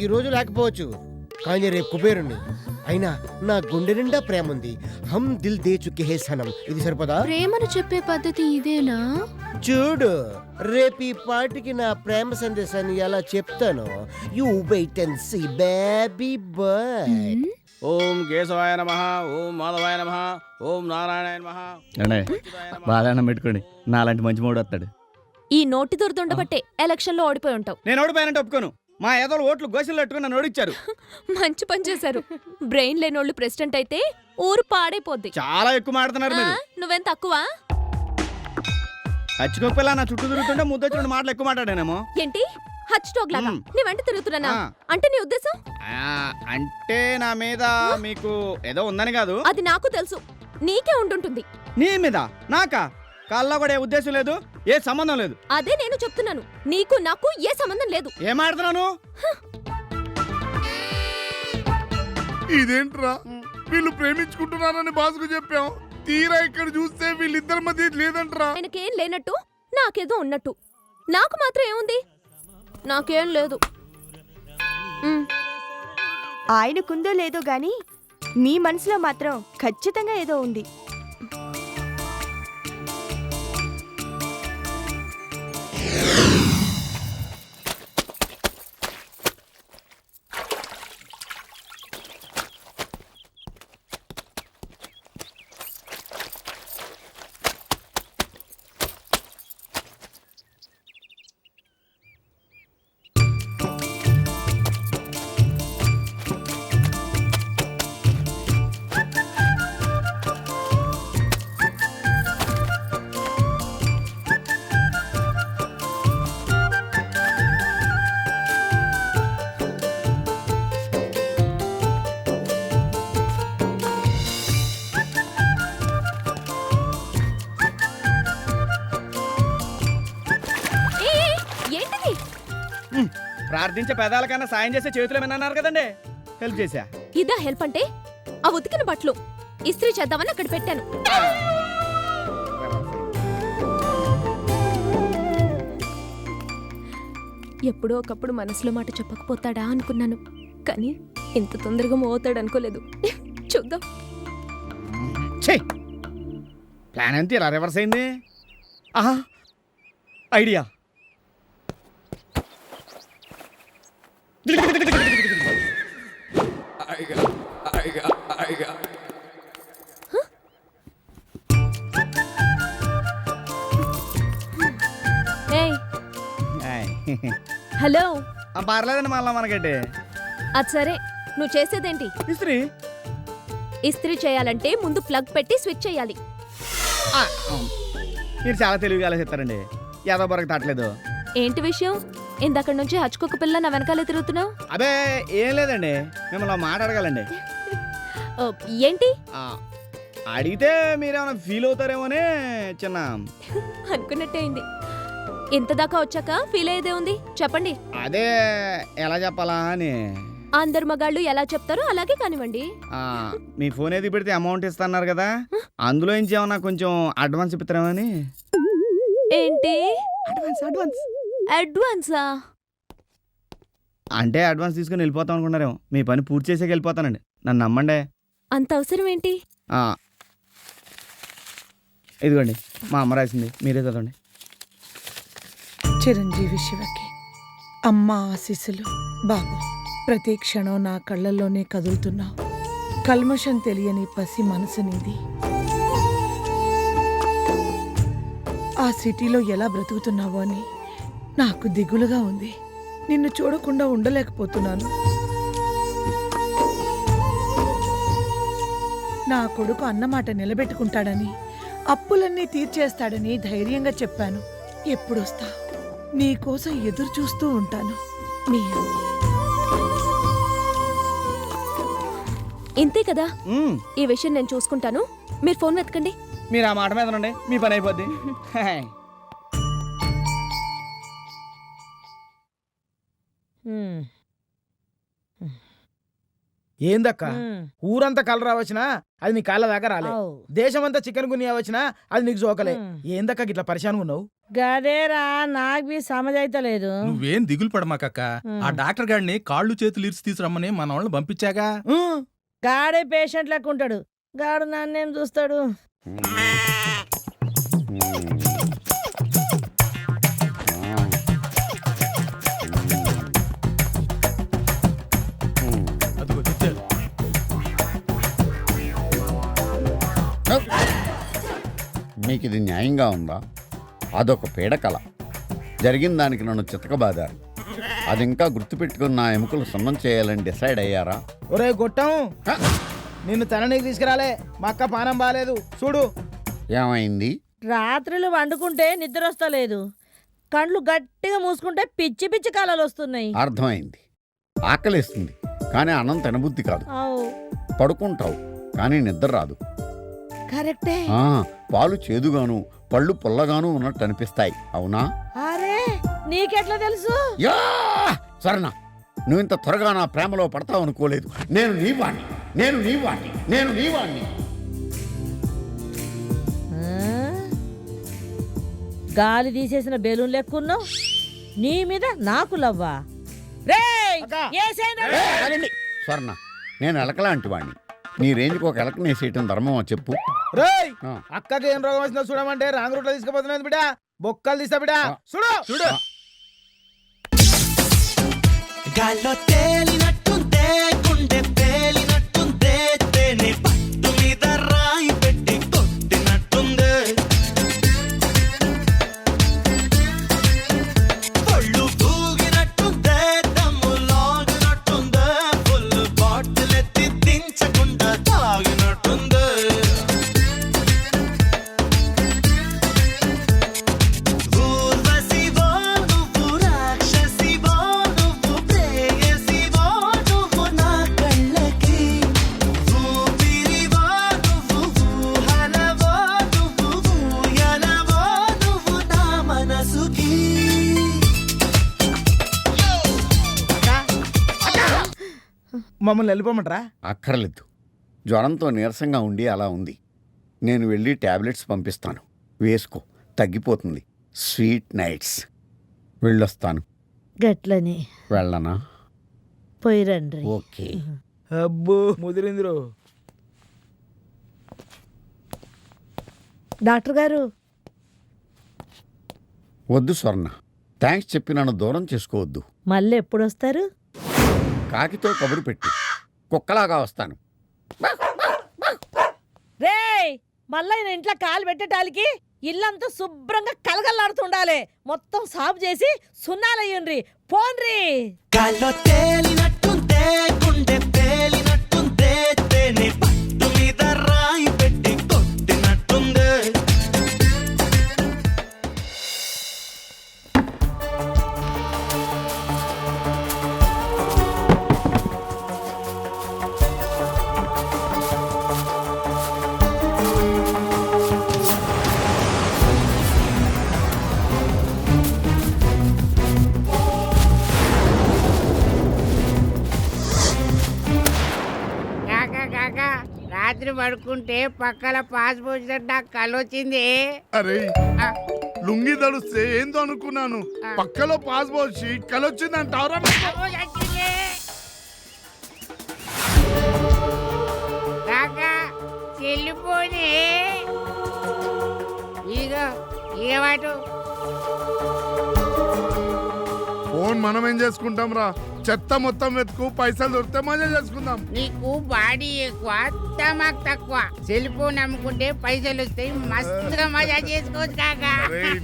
ఈ రోజు లేకపోవచ్చు, కానీ రేపు కుబేరుణ్ణి. అయినా నా గుండె నిండా ప్రేమ ఉంది. హమ్ దిల్ దే చుకే హే సనం. ఇది సరిపదా? ప్రేమను చెప్పే పద్ధతి ఇదేనా? చూడు, రేపు ఈ పాటికి నా ప్రేమ సందేశాన్ని ఎలా చెప్తాను. You wait and see baby boy. ఓం కేశవాయ నమః, ఓం మాధవాయ నమః, ఓం నారాయణాయ నమః. అంటే బాగా అన్నం పెట్టుకోండి, నాలాంటి మంచి మూడు వస్తాడు. ఈ నోటి దురదుండబట్టే ఎలక్షన్ లో ఓడిపోయి ఉంటావు. నేను ఓడిపోయానంటే ఒప్పుకోను. మా ఏదో ఓట్లు గోసిలు పెట్టుకుని నన్ను ఓడిచ్చారు. మంచి పని చేశారు. బ్రెయిన్ లేనోళ్ళు ప్రెసిడెంట్ అయితే ఊరు పాడైపోద్ది. చాలా ఎక్కువ మాడుతున్నారు మీరు. నువ్వేం తక్కువ? హచ్చుకోపిల్ల నా చుట్టూ తిరుగుతుంటే ముద్దొచ్చి 2 మాటలు ఎక్కువ మాట్లాడానేమో. ఏంటి హచ్ టాగ్ లాగా నీ వెంట తిరుగుతున్నానా? ఆ. అంటే నీ ఉద్దేశం? అంటే నా మీద మీకు ఏదో ఉందని కాదు. అది నాకు తెలుసు, నీకే ఉండుంటుంది. నీ మీద నాకా? కాల్లో కూడా ఏ ఉద్దేశం లేదు, ఏ సంబంధం లేదు. అదే నేను చెప్తున్నాను, నీకు నాకు ఏ సంబంధం లేదు. ఏం ఆడుతున్నాను? ఇదేంట్రా, వీళ్ళు ప్రేమించుకుంటున్నారని బాసుకు చెప్పాం, తీరా ఇక్కడ చూస్తే వీళ్ళిద్దరి మధ్య లేదంట్రా. ఆయనకేం లేనట్టు నాకేదో ఉన్నట్టు. నాకు మాత్రం ఏముంది? నాకేం లేదు. ఆయనకుందో లేదో గాని నీ మనసులో మాత్రం ఖచ్చితంగా ఏదో ఉంది. ప్రార్థించే పెదాలకన్నా సాయం చేసే చేతులు ఏమన్నారు కదండి, హెల్ప్ చేశా. ఇదా హెల్ప్ అంటే? ఆ ఉతికిన బట్టలు ఇస్త్రీ చేద్దామని అక్కడ పెట్టాను. ఎప్పుడో ఒకప్పుడు మనసులో మాట చెప్పకపోతాడా అనుకున్నాను, కానీ ఇంత తొందరగా మోతాడు అనుకోలేదు. చూద్దాం. ప్లాన్ అంతే ఇలా రివర్స్ అయింది. ఐడియా. ఏయ్, హలో. పర్లేదండి మళ్ళా మనకంటే. అది సరే, నువ్వు చేసేదేంటి? ఇస్త్రీ. ఇస్త్రీ చేయాలంటే ముందు ప్లగ్ పెట్టి స్విచ్ చేయాలి. మీరు చాలా తెలివిగా ఆలోచిస్తారండి, ఏదో బొరకు తట్టలేదు. ఏంటి విషయం? ఇందక్కడి నుంచి హచ్చుకొక పిల్ల నా వెనకాలే తిరుగుతున్నావు. అదే ఏం లేదండి, మిమ్మల్ని మాట్లాడగలండి. ఏంటి? అడిగితే మీరేమైనా ఫీల్ అవుతారేమోనే చిన్న అనుకున్నట్టే అయింది. ఇంత దాకా వచ్చాక ఫీల్ అయ్యేదే ఉంది, చెప్పండి. అదే ఎలా చెప్పాలా అని. అందరు మగాళ్ళు ఎలా చెప్తారో అలాగే కానివ్వండి. మీ ఫోన్ ఏది పెడితే అమౌంట్ ఇస్తున్నారు కదా, అందులో నుంచి ఏమన్నా కొంచెం అడ్వాన్స్ ఇస్తారేమని. ఏంటి అడ్వాన్స్ అడ్వాన్సా? అంటే అడ్వాన్స్ తీసుకుని వెళ్ళిపోతాం అనుకున్నారేమో. మీ పని పూర్తి చేసేకి వెళ్ళిపోతానండి, నన్ను నమ్మండి. అంత అవసరం ఏంటి? ఇదిగోండి మా అమ్మ రాసింది, మీరే చదవండి. చిరంజీవి శివకి అమ్మ ఆశీస్సులు. బాబు, ప్రతి క్షణం నా కళ్ళల్లోనే కదులుతున్నావు. కల్మషం తెలియని పసి మనసు నీది. ఆ సిటీలో ఎలా బ్రతుకుతున్నావో అని నాకు దిగులుగా ఉంది. నిన్ను చూడకుండా ఉండలేకపోతున్నాను. నా కొడుకు అన్నమాట నిలబెట్టుకుంటాడని, అప్పులన్నీ తీర్చేస్తాడని ధైర్యంగా చెప్పాను. ఎప్పుడొస్తా? నీకోసం ఎదురు చూస్తూ ఉంటాను. మీ అమ్మ. ఇంతే కదా, ఈ విషయం నేను చూసుకుంటాను. మీరు ఫోన్ వెతకండి. మీరు ఆ మాట మీద ఉండండి, మీ పని అయిపోద్ది. ఏందక్క ఊరంతా కలరా వచ్చినా అది నీ కాళ్ళ దాకా రాలే. దేశమంతా చికెన్ గునియా వచ్చినా అది నీకు జోకలే. ఏందక్క గిట్లా పరిశాన్ ఉన్నావు? గదేరా నాకు బి సమజైతలేదు. నువ్వేం దిగులు పడమాకక్క. ఆ డాక్టర్ గాడిని కాళ్ళు చేతులు ఇరిచి తీసురమ్మని మన వాళ్ళని పంపించాగా. గాడే పేషెంట్ లెక్క ఉంటాడు. గాడు నన్నేం చూస్తాడు? అదిగో తెచ్చాడు. మీకు ఇది న్యాయంగా ఉందా? అదొక పీడకల. జరిగిన దానికి నన్ను చితకబాదారు. అది ఇంకా గుర్తుపెట్టుకుని నా ఎముకలు సున్నం చేయాలని డిసైడ్ అయ్యారా? ఒరే గొట్టం, నిన్ను తననీకి తీసుకురాలే. మా అక్క పానం బాలేదు చూడు. ఏమైంది? రాత్రులు వండుకుంటే నిద్ర వస్తలేదు. కండ్లు గట్టిగా మూసుకుంటే పిచ్చి పిచ్చి కళలు వస్తున్నాయి. అర్థమైంది. ఆకలిస్తుంది కానీ అన్నం తినబుద్ధి కాదు. పడుకుంటావు కానీ నిద్ర రాదు. కరెక్టే. పాలు చేదుగాను పళ్ళు పుల్లగాను ఉన్నట్టు అనిపిస్తాయి. అవునా? అరే నీకెట్లా తెలుసు? యా సరేనా, నువ్వు ఇంత త్వరగా నా ప్రేమలో పడతావు అనుకోలేదు. నేను నీ వాణ్ణి. గాలి తీసేసిన బెలూన్ లెక్కున్నావు. నీ మీద నాకు లవ్వా? స్వర్ణ, నేను ఎలకలాంటి వాణ్ణి. నీ రేంజ్కి ఒక ఎలకని వేసేయటం ధర్మమా చెప్పు? రేయ్, అక్కకి ఏం రోగం వచ్చిందో చూడమంటే రాంగ్ రూట్ లో తీసుకుపోతున్నది బిడ్డ. బొక్కలు తీస్తా బిడ్డ. చూడు చూడు. గాల్లో తేలినట్టుందే, గుండె పేలినట్టుందే, తేనె పట్టు మీద రాయి పెట్టి కొట్టినట్టుందే, పళ్ళు తూగినట్టుందే, దమ్ము లాగినట్టుందే, ఫుల్ బాటిల్ ఎత్తి దించకుండా తాగినట్టుందే. ఊర్వశివో నువ్వు, రాక్షసివో నువ్వు, ప్రేయసివో నువ్వు నా కళ్ళకి, ఊపిరివో నువ్వు, ఊహలవో నువ్వు, ఊయలవో నువ్వు నా మనసుకి. మమ్మల్ని వెళ్ళిపోమంటారా? అక్కర్లేదు. జ్వరంతో నీరసంగా ఉండి అలా ఉంది. నేను వెళ్ళి టాబ్లెట్స్ పంపిస్తాను, వేసుకో, తగ్గిపోతుంది. Sweet nights. వెళ్ళొస్తాను. గట్లని వెళ్ళనా? పోయిరండ్రి. ఓకే. అబ్బో ముదిరిందిరో. డాక్టర్ గారు వద్దు స్వర్ణ, థ్యాంక్స్ చెప్పి నన్ను దూరం చేసుకోవద్దు. మళ్ళీ ఎప్పుడు వస్తారు? కాకితో కబురు పెట్టి కుక్కలాగా వస్తాను. రేయ్, మళ్ళీ ఈయన ఇంట్లో కాలు పెట్టేటానికి ఇల్లంతా శుభ్రంగా కలగల్లాడుతుండాలి. మొత్తం సాఫ్ చేసి సున్నాలయ్యండ్రి. పోన్రి. గాల్లో తేలినట్టుందే, గుండె పేలినట్టుందే, తేనె పట్టు మీద రాయి పెట్టి కొట్టినట్టుందే. రాత్రి పడుకుంటే పక్కల పాస్ పోసినట్టు నాకు కలొచ్చింది. అరే లుంగి తడుస్తే ఏందో అనుకున్నాను, పక్కలో పాస్ పోసి కలొచ్చిందంటారా? చెల్లిపోని ఇగో వాటు ఫోన్ మనం ఏం చేసుకుంటాం రా? చెత్త మొత్తం వెతుకు, పైసలు దొరికితే మజా చేసుకుందాం. నీకు బాడీ ఎక్కువ, తమాక్ తక్కువ. సెల్ ఫోన్ అమ్ముకుంటే పైసలు వస్తాయి, మస్తుగా మజా చేసుకోవచ్చు కాక.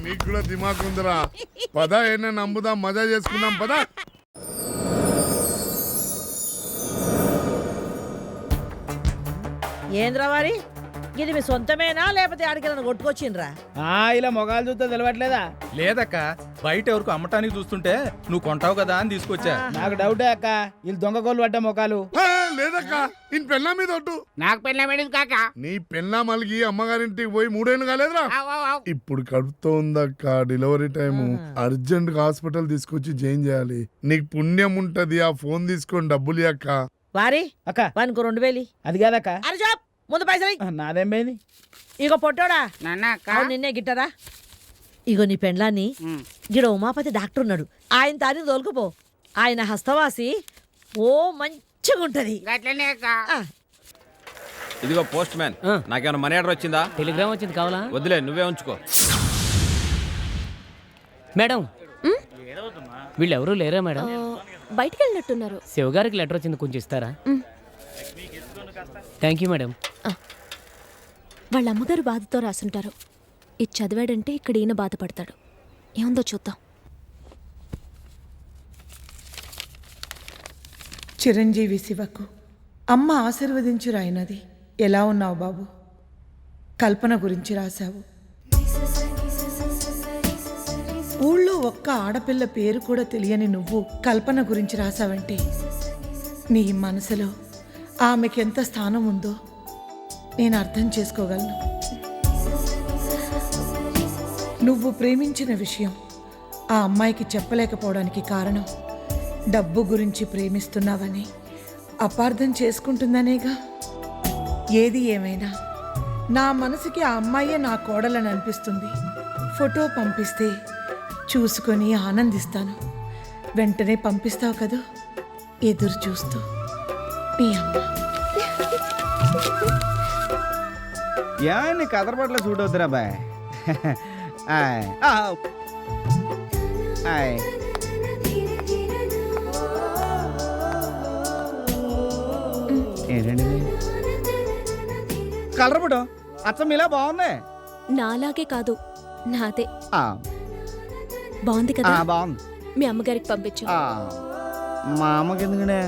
నీకు కూడా దిమాగ్ ఉందిరా. పద ఏమైనా నమ్ముదాం, మజా చేసుకుందాం పద. ఏంద్రా వారి, ఇది మీ సొంతమేనా లేకపోతే ఆడికి కొట్టుకొచ్చిండ్రా? ఇలా మొగాలు చూస్తే తెలియట్లేదా? లేదక్క, బయట ఎవరికి అమ్మటానికి చూస్తుంటే నువ్వు కొంటావు కదా అని తీసుకొచ్చా. నాకు డౌటే అక్క, వీళ్ళు దొంగ కోళ్ళు పడ్డ మొఖాలు. లేదక్క, ఈ పెళ్ళ మీద ఒట్టు. నాకు పెళ్ళ మేడం కాక. నీ పెళ్ళ మలిగి అమ్మగారింటికి పోయి 3 ఏళ్ళు కాలేదురా? ఇప్పుడు కడుపుతో ఉందక్క, డెలివరీ టైము. అర్జెంట్ గా హాస్పిటల్ తీసుకొచ్చి జాయిన్ చేయాలి. నీకు పుణ్యం ఉంటది, ఆ ఫోన్ తీసుకొని డబ్బులు అక్క. వారి అక్క వానికి 2000. అది కాదక్క. అరే జాబ్ ముందు పైసలు ఇయ్యి. నాదేం పోయింది? ఇగో పొట్టోడా నాన్న అక్క అవును నిన్నే గిట్టరా. ఇగో నీ పెండ్లాన్ని గిడ ఉమాపతి డాక్టర్ ఉన్నాడు, ఆయన తాని తోలుకుపో. ఆయన హస్తవాసి ఓ మంచిగా ఉంటది. గట్లనే అక్క. ఇదిగో పోస్ట్ మ్యాన్, నాకేమైనా మనీ ఆర్డర్ వచ్చిందా? టెలిగ్రామ్ వచ్చింది కావాలా? వదిలే, నువ్వే ఉంచుకో. మేడం వీళ్ళు ఎవరూ లేరా మేడం? బయటికి వెళ్ళినట్టున్నారు. శివగారికి లెటర్ వచ్చింది, కొంచెం ఇస్తారా? Thank you madam. వాళ్ళ అమ్మగారు బాధతో రాసుంటారు. ఇది చదివాడంటే ఇక్కడ ఈయన బాధపడతాడు. ఏముందో చూద్దాం. చిరంజీవి శివకు అమ్మ ఆశీర్వదించు రాయినది. ఎలా ఉన్నావు బాబు? కల్పన గురించి రాశావు. ఊళ్ళో ఒక్క ఆడపిల్ల పేరు కూడా తెలియని నువ్వు కల్పన గురించి రాశావంటే నీ మనసులో ఆమెకెంత స్థానం ఉందో నేను అర్థం చేసుకోగలను. నువ్వు ప్రేమించిన విషయం ఆ అమ్మాయికి చెప్పలేకపోవడానికి కారణం డబ్బు గురించి ప్రేమిస్తున్నావని అపార్థం చేసుకుంటుందనేగా. ఏది ఏమైనా నా మనసుకి ఆ అమ్మాయే నా కోడలని అనిపిస్తుంది. ఫోటో పంపిస్తే చూసుకొని ఆనందిస్తాను. వెంటనే పంపిస్తావు కదా? ఎదురు చూస్తూ నీ అమ్మ. నీ కదరపట్ల సూట్ అవుతురా బాయ్. ఏంటండి కలర్ పడు అచ్చం ఇలా బాగుంది. నాలాగే కాదు, నాదే బాగుంది కదా. బాగుంది. మీ అమ్మగారికి పంపించు. మా అమ్మకి ఎందుకనే?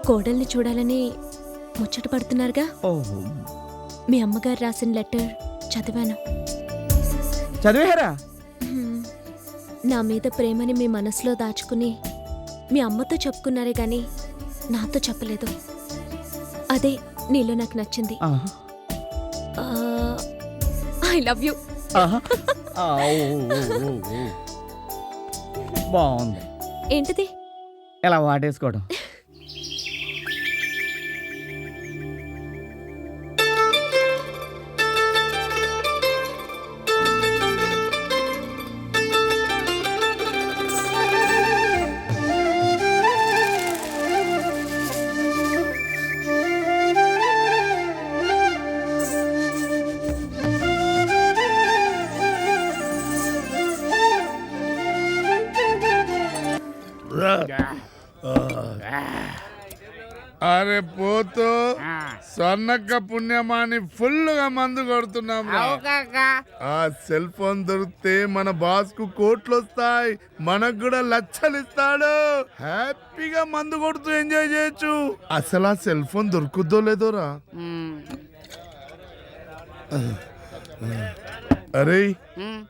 కోడల్ని చూడాలని ముచ్చట పడుతున్నారుగా. ఓహో, మీ అమ్మగారు రాసిన లెటర్ చదివాను. చదివారా? నా మీద ప్రేమని మీ మనసులో దాచుకుని మీ అమ్మతో చెప్పుకున్నారే గాని నాతో చెప్పలేదు. అదే నీలో నాకు నచ్చింది. I love you. బాగుంది. ఏంటిది? ఎలా వాటేసుకోవడం. అరే పోతూ స్వర్ణక్క పుణ్యమాని ఫుల్ గా మందు కొడుతున్నాం రా. ఆ సెల్ ఫోన్ దొరికితే మన బాస్ కు కోట్లు వస్తాయి, మనకు కూడా లక్షలు ఇస్తాడు. హ్యాపీగా మందు కొడుతూ ఎంజాయ్ చేయొచ్చు. అసలు ఆ సెల్ ఫోన్ దొరుకుద్దో లేదోరా. అరే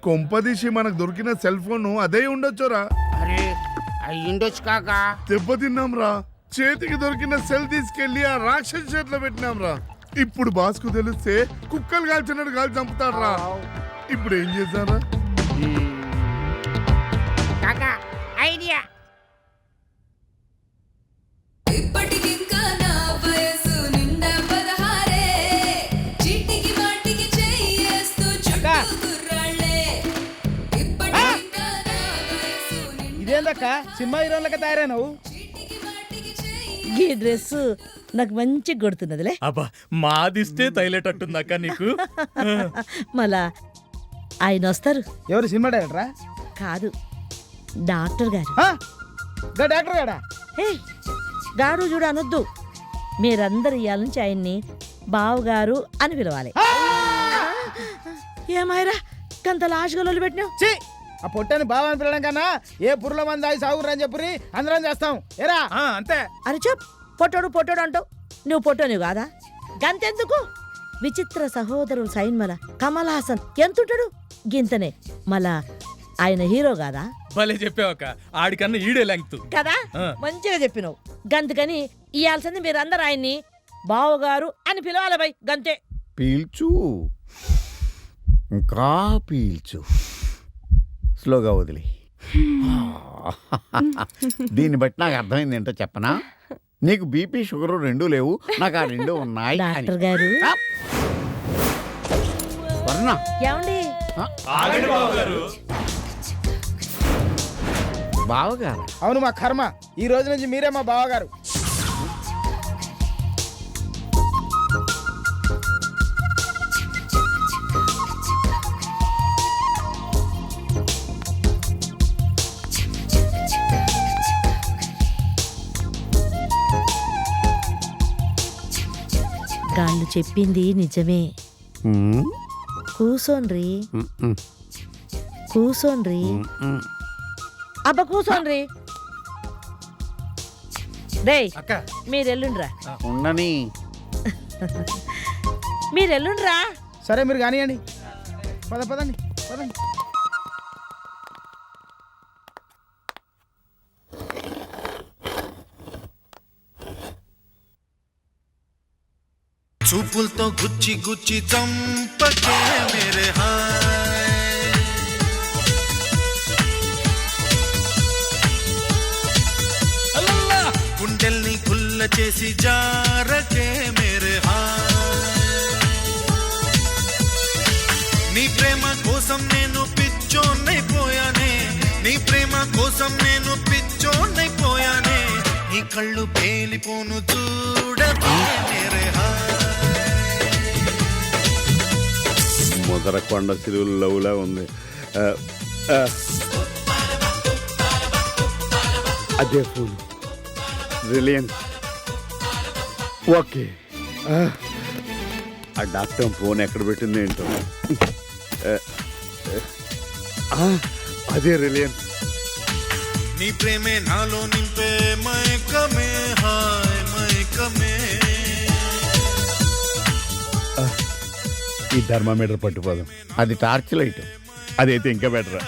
కొంపదీసి మనకు దొరికిన సెల్ ఫోన్ అదే ఉండొచ్చురా. అరే అయ్యుండొచ్చు కాకా. దెబ్బతిన్నాం రా. చేతికి దొరికిన సెల్ తీసుకెళ్లి ఆ రాక్షస చేతిలో పెట్టినాం రా. ఇప్పుడు బాస్కు తెలిస్తే కుక్కలు కాల్చినట్టు కాల్చి చంపుతాడు రా. ఇప్పుడు ఏం చేశారా? కాకా ఐడియా. ఇదేందక్క సినిమా హీరోలకి తయారైనవు? ఈ డ్రెస్ నాకు మంచిగా కొడుతున్నదిలే. అబ్బా మాదిస్తే తైలేటట్టుందక్క నీకు. మళ్ళా ఆయన వస్తారు. ఎవరు? సినిమా డైరెక్టరా? కాదు, డాక్టర్ గారు. డాక్టర్ గాడా? హే గాడు చూడు అనొద్దు. మీరందరు ఇవాళ నుంచి ఆయన్ని బావగారు అని పిలవాలి. ఏమాయరా కంత లాష్గా పెట్టినావు? ఆ పొట్టని బావ అని పిలవడం కన్నా ఏ పుర్ల మంది ఆగి సాగురు అని చెప్పి అందరం చేస్తాం. ఏరా అంతే. అని చెప్ పొట్టోడు పొట్టోడు అంటావు. నువ్వు పొట్టోనివి కాదా? గంతెందుకు? విచిత్ర సహోదరులు సైన్మల కమల్ హాసన్ ఎంతుంటాడు? గింతనే. మళ్ళా ఆయన హీరో కాదా? భలే చెప్పావక్క, ఆడికన్నా ఈడే లెంగ్త్ కదా. మంచిగా చెప్పినావు. గంతకని ఇయాల్సింది మీరందరూ ఆయన్ని బావగారు అని పిలవాలి. బై గంతే. పీల్చు, ఇంకా పీల్చు, స్లోగా వదిలి. దీన్ని బట్టి నాకు అర్థమైంది ఏంటో చెప్పనా? నీకు బీపీ షుగర్ రెండూ లేవు, నాకు ఆ రెండు ఉన్నాయి అని. డాక్టర్ గారు వర్ణ ఏమండి బావగారు. అవును మా కర్మ, ఈ రోజు నుంచి మీరే మా బావగారు. గాళ్ళు చెప్పింది నిజమే. కూసోన్రి కూసోన్రి అబ్బ కూసోన్రి. రే మీరెల్లుండ్రా, ఉండని. మీరెల్లుండ్రా. సరే మీరు కానివ్వండి, పదండి పదండి. చూపులతో గుచ్చి గుచ్చి చంపకే మేరే హాయ్, గుండెల్ని కుల్ల చేసి జారకే మేరే హాయ్, నీ ప్రేమ కోసం నేను పిచ్చోన్నైపోయానే, నీ ప్రేమ కోసం నేను పిచ్చోన్నైపోయానే, నీ కళ్ళు పేలిపోను చూడకే మేరే హాయ్. మొదరకొండ సిలువులు లవ్లా ఉంది. అదే ఫోన్ రిలయన్స్. ఓకే, ఆ డాక్టర్ ఫోన్ ఎక్కడ పెట్టింది ఏంటో. అదే రిలయన్స్. నీ ప్రేమే నాలో నింపే మైకమే హాయ్ మైకమే. ఈ థర్మామీటర్ పట్టుకోదాం. అది టార్చ్ లైట్. అదైతే ఇంకా బెటర్.